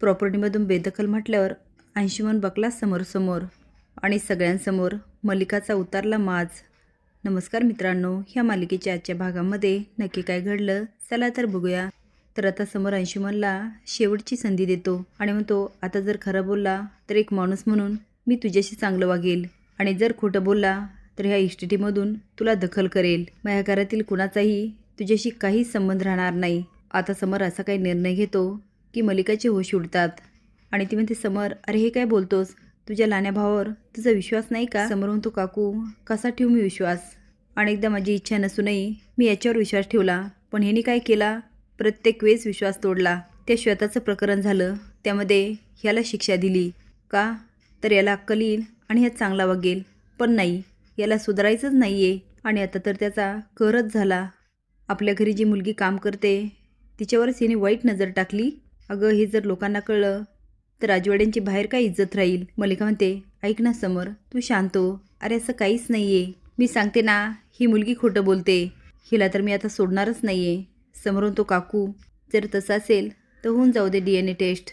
प्रॉपर्टीमधून बेदखल म्हटल्यावर अंशुमन बकला समोर आणि सगळ्यांसमोर मल्लिकाचा उतारला माज. नमस्कार मित्रांनो, ह्या मालिकेच्या आजच्या भागामध्ये नक्की काय घडलं चला तर बघूया. तर आता समोर अंशुमनला शेवटची संधी देतो आणि म्हणतो, आता जर खरं बोलला तर एक माणूस म्हणून मी तुझ्याशी चांगलं वागेल आणि जर खोटं बोलला तर ह्या इस्टेटीमधून तुला दखल करेल. माझ्या घरातील कुणाचाही तुझ्याशी काही संबंध राहणार नाही. आता समर असा काही निर्णय घेतो की मल्लिकाचे होश उडतात आणि ती म्हणते, समर अरे हे काय बोलतोस, तुझ्या लहान्या भावावर तुझा विश्वास नाही का? समोर म्हणतो, काकू कसा ठेवू मी विश्वास? अनेकदा माझी इच्छा नसूनही मी याच्यावर विश्वास ठेवला, पण ह्यानी काय केला, प्रत्येक वेळेस विश्वास तोडला. त्या श्वेताचं प्रकरण झालं, त्यामध्ये ह्याला शिक्षा दिली का तर याला अक्कल येईल आणि ह्या चांगला वागेल, पण नाही, याला सुधारायचंच नाही आहे. आणि आता तर त्याचा कहरच झाला. आपल्या घरी जी मुलगी काम करते तिच्यावरच हिने वाईट नजर टाकली. अगं हे जर लोकांना कळलं तर राजवाड्यांची बाहेर काय इज्जत राहील. मल्लिका म्हणते, ऐक ना समर, तू शांत हो. अरे असं काहीच नाही आहे, मी सांगते ना, ही मुलगी खोटं बोलते, हिला तर मी आता सोडणारच नाही आहे. समोर म्हणतो, काकू जर तसं असेल तर होऊन जाऊ दे DNA टेस्ट.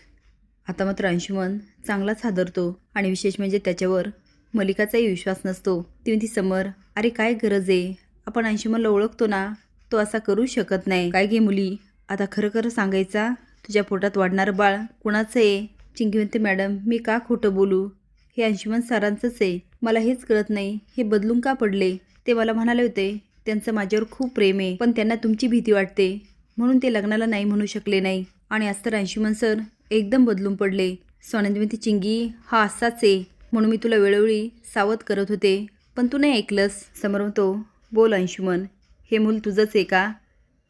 आता मात्र अंशुमन चांगलाच हादरतो आणि विशेष म्हणजे त्याच्यावर मल्लिकाचाही विश्वास नसतो. ती म्हणती, समर अरे काय गरज आहे, आपण अंशुमनला ओळखतो ना, तो असा करू शकत नाही. काय घे मुली, आता खरं सांगायचा, तुझ्या पोटात वाढणारं बाळ कुणाचं आहे? चिंकी म्हणते, मॅडम मी का खोटं बोलू, हे अंशुमन सरांचंच आहे. मला हेच कळत नाही, हे बदलून का पडले? ते मला म्हणाले होते त्यांचं माझ्यावर खूप प्रेम आहे, पण त्यांना तुमची भीती वाटते म्हणून ते लग्नाला नाही म्हणू शकले नाही. आणि आज तर अंशुमन सर एकदम बदलून पडले. सोनंदी म्हणते, चिंगी हा असाच आहे, म्हणून मी तुला वेळोवेळी सावध करत होते, पण तू नाही ऐकलंस. समोर म्हणतो, बोल अंशुमन, हे मूल तुझंच आहे का?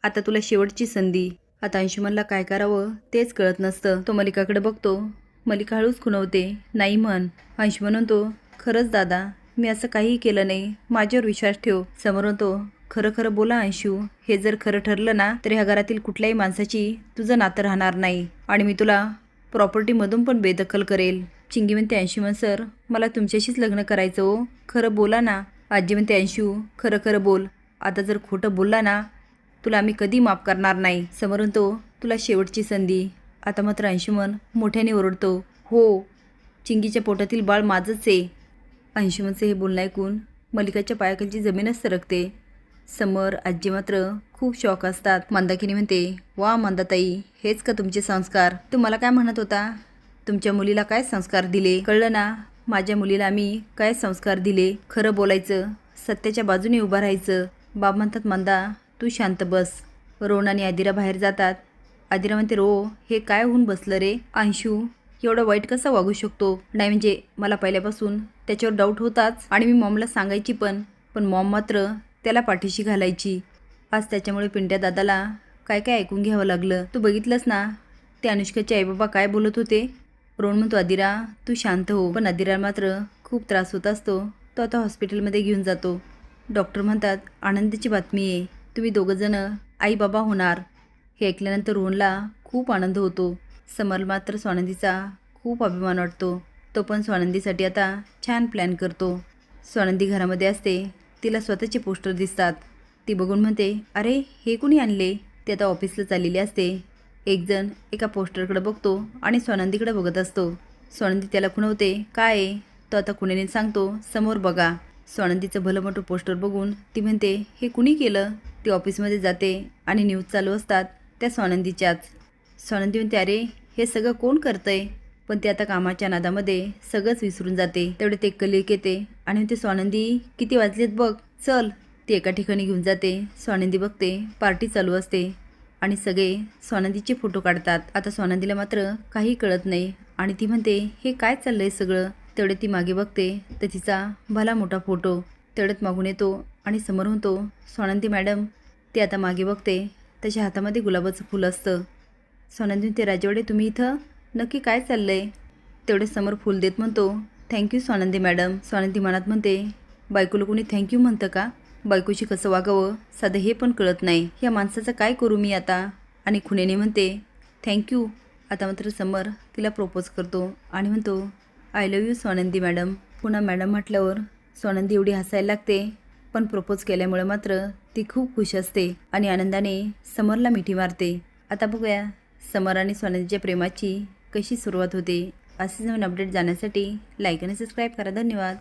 आता तुला शेवटची संधी. आता अंशुमनला काय करावं तेच कळत नसतं. तो मल्लिकाकडे बघतो. मल्लिका हळूच खुणवते, नाही म्हण. अंशुमन म्हणतो, खरंच दादा, मी असं काहीही केलं नाही, माझ्यावर विश्वास ठेव. समोर म्हणतो, खरं बोला अंशू, हे जर खरं ठरलं ना तर ह्या घरातील कुठल्याही माणसाची तुझं नातं राहणार नाही आणि मी तुला प्रॉपर्टीमधून पण बेदखल करेल. चिंगी म्हणते, अंशुमन सर मला तुमच्याशीच लग्न करायचं हो, खरं बोला ना. आजी म्हणते, अंशू खरं बोल, आता जर खोटं बोलला ना तुला आम्ही कधी माफ करणार नाही. समोर म्हणतो, तुला शेवटची संधी. आता मात्र अंशुमन मोठ्याने ओरडतो, हो चिंगीच्या पोटातील बाळ माझंच आहे. अंशुमनचे हे बोलणं ऐकून मल्लिकाच्या पायाखालची जमीनच सरकते. समर आजी मात्र खूप शॉक असतात. मंदाकिनी म्हणते, वा मंदाताई, हेच का तुमचे संस्कार? तू मला काय म्हणत होता, तुमच्या मुलीला काय संस्कार दिले? कळलं ना, माझ्या मुलीला आम्ही काय संस्कार दिले. खरं बोलायचं, सत्याच्या बाजूने उभं राहायचं. बाब म्हणतात, मंदा तू शांत बस. रोहन आणि आदिरा बाहेर जातात. आदिरा म्हणते, रो हे काय होऊन बसलं रे? अंशू एवढं वाईट कसं वागू शकतो? नाही म्हणजे मला पहिल्यापासून त्याच्यावर डाऊट होताच आणि मी मॉमला सांगायची पण मॉम मात्र त्याला पाठीशी घालायची. आज त्याच्यामुळे पिंट्या दादाला काय ऐकून घ्यावं लागलं. तू बघितलंस ना ते अनुष्काचे आईबाबा काय बोलत होते? रोहन म्हणतो, आदिरा तू शांत हो. पण आदिरा मात्र खूप त्रास होत असतो. तो आता हॉस्पिटलमध्ये घेऊन जातो. डॉक्टर म्हणतात, आनंदीची बातमी आहे, तुम्ही दोघंजणं आई बाबा होणार. हे ऐकल्यानंतर रोहनला खूप आनंद होतो. समर मात्र स्वानंदीचा खूप अभिमान वाटतो. तो पण स्वानंदीसाठी आता छान प्लॅन करतो. स्वानंदी घरामध्ये असते, तिला स्वतःचे पोस्टर दिसतात. ती बघून म्हणते, अरे हे कुणी आणले? ते आता ऑफिसला चाललेले असते. एक जण एका पोस्टरकडे बघतो आणि स्वानंदीकडे बघत असतो. स्वानंदी त्याला खुणवते, काय आहे? तो आता कुणीने सांगतो, समोर बघा. स्वानंदीचं भलं मोठं पोस्टर बघून ती म्हणते, हे कुणी केलं? ती ऑफिसमध्ये जाते आणि न्यूज चालू असतात त्या स्वानंदीच्याच. स्वानंदी म्हणते, अरे हे सगळं कोण करतंय? पण ते आता कामाच्या नादामध्ये सगळंच विसरून जाते. तेवढे ते कलिक येते आणि म्हणते, स्वानंदी किती वाजलेत बघ, चल. ती एका ठिकाणी घेऊन जाते. स्वानंदी बघते, पार्टी चालू असते आणि सगळे स्वानंदीचे फोटो काढतात. आता स्वानंदीला मात्र काही कळत नाही आणि ती म्हणते, हे काय चाललंय सगळं? तेवढे ती मागे बघते तर तिचा भला मोठा फोटो तेवढ्यात मागून येतो आणि समोर म्हणतो, स्वानंदी मॅडम. ते आता मागे बघते, त्याच्या हातामध्ये गुलाबाचं फुल असतं. स्वानंदी म्हणते, राजवाडे तुम्ही इथं नक्की काय चाललंय? तेवढे समोर फुल देत म्हणतो, थँक्यू स्वानंदी मॅडम. स्वानंदी मनात म्हणते, बायकोला कोणी थँक्यू म्हणतं का? बायकोशी कसं वागावं साधं हे पण कळत नाही. या माणसाचं काय करू मी आता? आणि खुनेने म्हणते, थँक्यू. आता मात्र समर तिला प्रपोज करतो आणि म्हणतो, I love you Swanandi madam. पुन्हा मॅडम म्हटल्यावर स्वानंदी एवढी हसायला लागते, पण प्रपोज केल्यामुळे मात्र ती खूप खुश असते आणि आनंदाने समरला मिठी मारते. आता बघूया समर आणि स्वानंदीच्या प्रेमाची कशी सुरुवात होते, असे नवीन अपडेट जाण्यासाठी लाईक आणि सबस्क्राईब करा. धन्यवाद.